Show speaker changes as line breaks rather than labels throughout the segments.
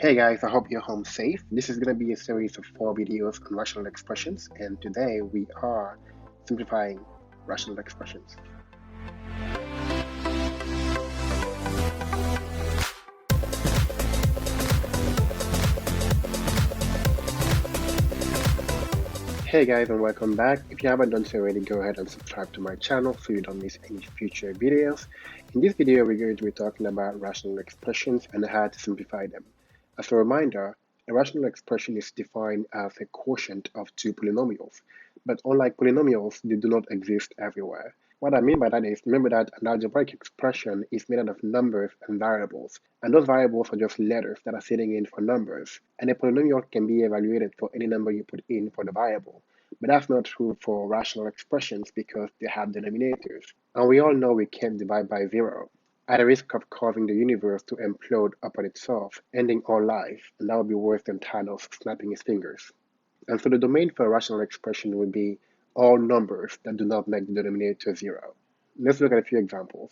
Hey guys, I hope you're home safe. This is going to be a series of 4 videos on rational expressions, and today we are simplifying rational expressions. Hey guys, and welcome back. If you haven't done so already, go ahead and subscribe to my channel so you don't miss any future videos. In this video, we're going to be talking about rational expressions and how to simplify them. As a reminder, a rational expression is defined as a quotient of two polynomials, but unlike polynomials, they do not exist everywhere. What I mean by that is, remember that an algebraic expression is made out of numbers and variables, and those variables are just letters that are sitting in for numbers, and a polynomial can be evaluated for any number you put in for the variable. But that's not true for rational expressions because they have denominators. And we all know we can't divide by zero, at the risk of causing the universe to implode upon itself, ending all life, and that would be worse than Thanos snapping his fingers. And so the domain for a rational expression would be all numbers that do not make the denominator zero. Let's look at a few examples.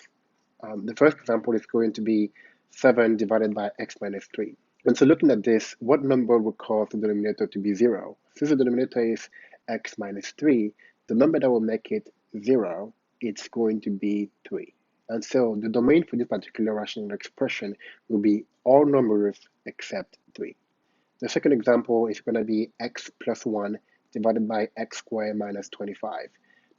The first example is going to be 7 divided by x minus 3. And so looking at this, what number would cause the denominator to be 0? Since the denominator is x minus 3, the number that will make it 0, it's going to be 3. And so the domain for this particular rational expression will be all numbers except 3. The second example is going to be x plus 1 divided by x squared minus 25.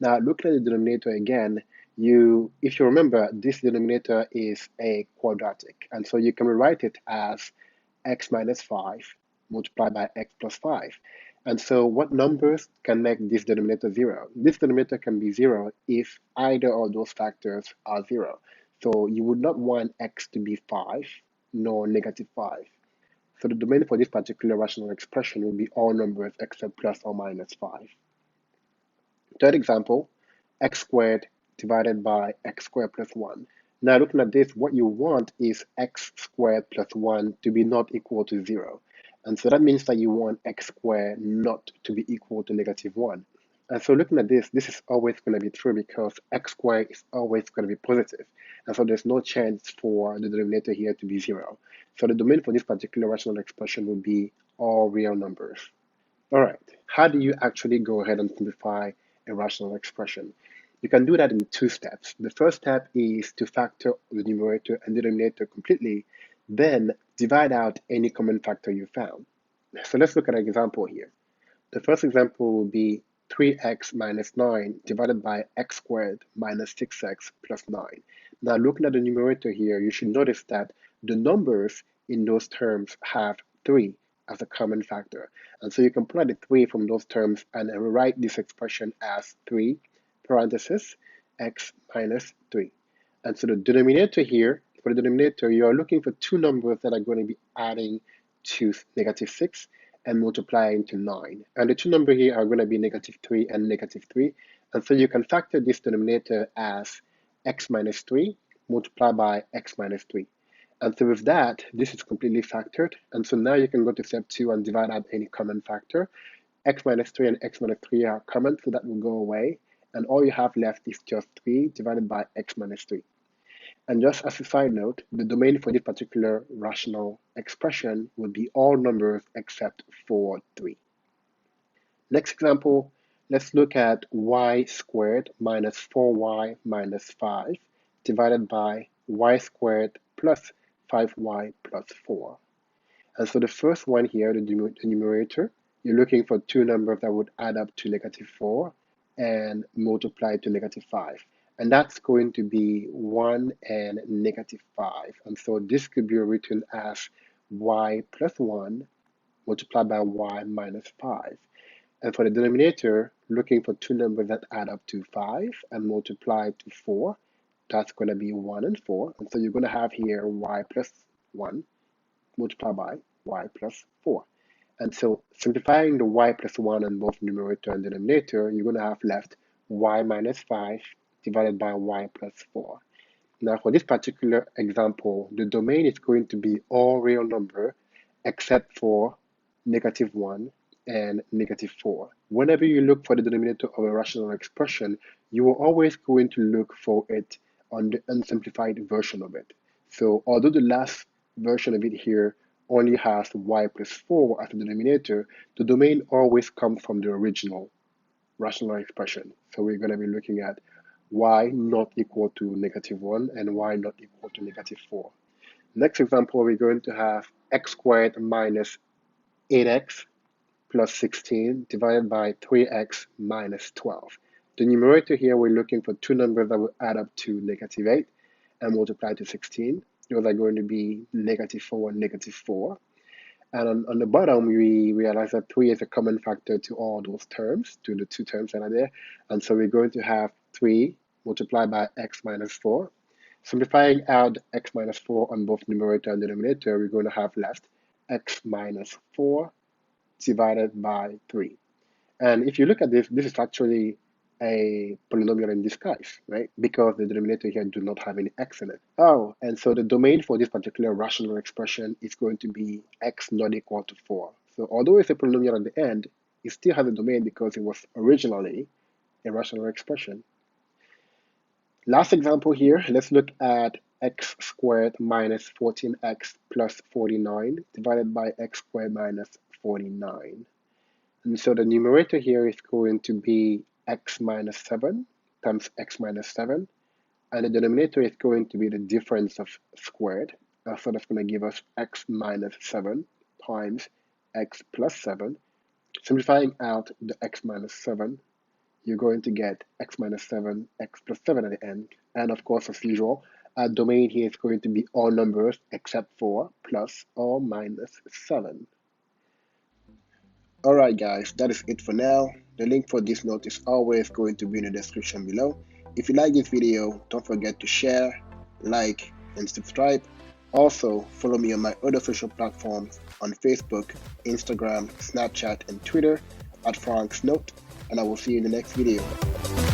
Now, looking at the denominator again, if you remember, this denominator is a quadratic, and so you can rewrite it as x minus 5 multiplied by x plus 5. And so what numbers can make this denominator 0? This denominator can be 0 if either of those factors are 0. So you would not want x to be 5 nor negative 5. So the domain for this particular rational expression will be all numbers except plus or minus 5. Third example, x squared divided by x squared plus 1. Now looking at this, what you want is x squared plus 1 to be not equal to 0. And so that means that you want x squared not to be equal to negative 1. And so looking at this is always going to be true because x squared is always going to be positive. And so there's no chance for the denominator here to be 0. So the domain for this particular rational expression will be all real numbers. All right, how do you actually go ahead and simplify a rational expression? You can do that in 2 steps. The first step is to factor the numerator and denominator completely, then divide out any common factor you found. So let's look at an example here. The first example will be 3x minus 9 divided by x squared minus 6x plus 9. Now looking at the numerator here, you should notice that the numbers in those terms have 3 as a common factor. And so you can pull out the 3 from those terms and rewrite this expression as 3 parenthesis x minus 3. And so the denominator here, for the denominator, you are looking for 2 numbers that are going to be adding to negative 6 and multiplying to 9. And the 2 numbers here are going to be negative 3 and negative 3. And so you can factor this denominator as x minus 3 multiplied by x minus 3. And so with that, this is completely factored. And so now you can go to step 2 and divide out any common factor. X minus 3 and x minus 3 are common, so that will go away. And all you have left is just 3 divided by x minus 3. And just as a side note, the domain for this particular rational expression would be all numbers except for 3. Next example, let's look at y squared minus 4y minus 5 divided by y squared plus 5y plus 4. And so the first one here, the numerator, you're looking for 2 numbers that would add up to negative 4 and multiply to negative 5. And that's going to be 1 and negative 5. And so this could be written as y plus 1 multiplied by y minus 5. And for the denominator, looking for 2 numbers that add up to 5 and multiply to 4, that's going to be 1 and 4. And so you're going to have here y plus 1 multiplied by y plus 4. And so simplifying the y plus 1 on both numerator and denominator, you're going to have left y minus 5 divided by y plus 4. Now for this particular example, the domain is going to be all real number except for negative 1 and negative 4. Whenever you look for the denominator of a rational expression, you are always going to look for it on the unsimplified version of it. So although the last version of it here only has y plus 4 as the denominator, the domain always comes from the original rational expression. So we're going to be looking at y not equal to -1 and y not equal to -4. Next example, we're going to have x squared minus 8x plus 16 divided by 3x minus 12. The numerator here, we're looking for two numbers that will add up to -8 and multiply to 16. Those are going to be -4 and -4. And on the bottom, we realize that 3 is a common factor to all those terms, to the two terms that are there. And so we're going to have 3 multiplied by x minus 4. Simplifying out x minus 4 on both numerator and denominator, we're going to have left x minus 4 divided by 3. And if you look at this, this is actually a polynomial in disguise, right? Because the denominator here do not have any x in it. Oh, and so the domain for this particular rational expression is going to be x not equal to 4. So although it's a polynomial at the end, it still has a domain because it was originally a rational expression. Last example here, let's look at x squared minus 14x plus 49 divided by x squared minus 49. And so the numerator here is going to be x minus 7 times x minus 7. And the denominator is going to be the difference of squared. So that's going to give us x minus 7 times x plus 7. Simplifying out the x minus 7, you're going to get x minus 7, x plus 7 at the end. And of course, as usual, our domain here is going to be all numbers except for plus or minus 7. Alright guys, that is it for now. The link for this note is always going to be in the description below. If you like this video, don't forget to share, like, and subscribe. Also, follow me on my other social platforms on Facebook, Instagram, Snapchat, and Twitter at Franck's Note, and I will see you in the next video.